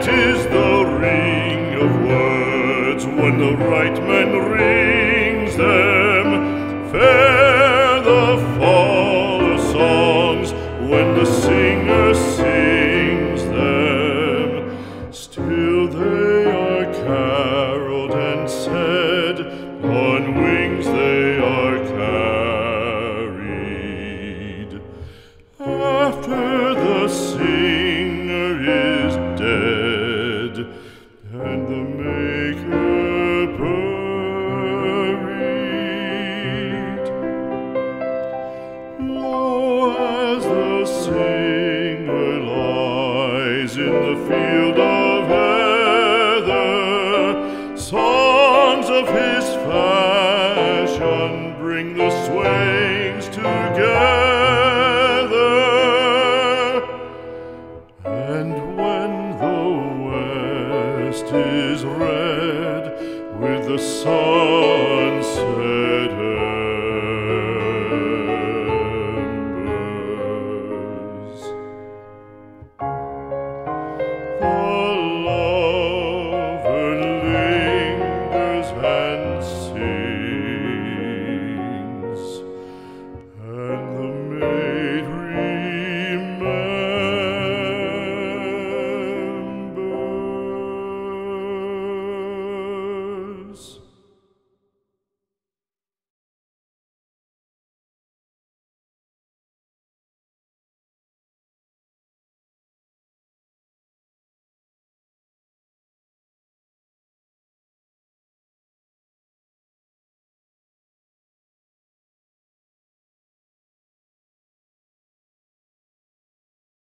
Sweet is the ring of words when the right man rings them. Fair the fall of songs when the singer sings them. Still they are caroled and said, on wings they are carried. After the singer is dead and the maker buried, lo, as the singer lies in the field of heather, songs of his fashion bring the swains together. And when the west is red with the sun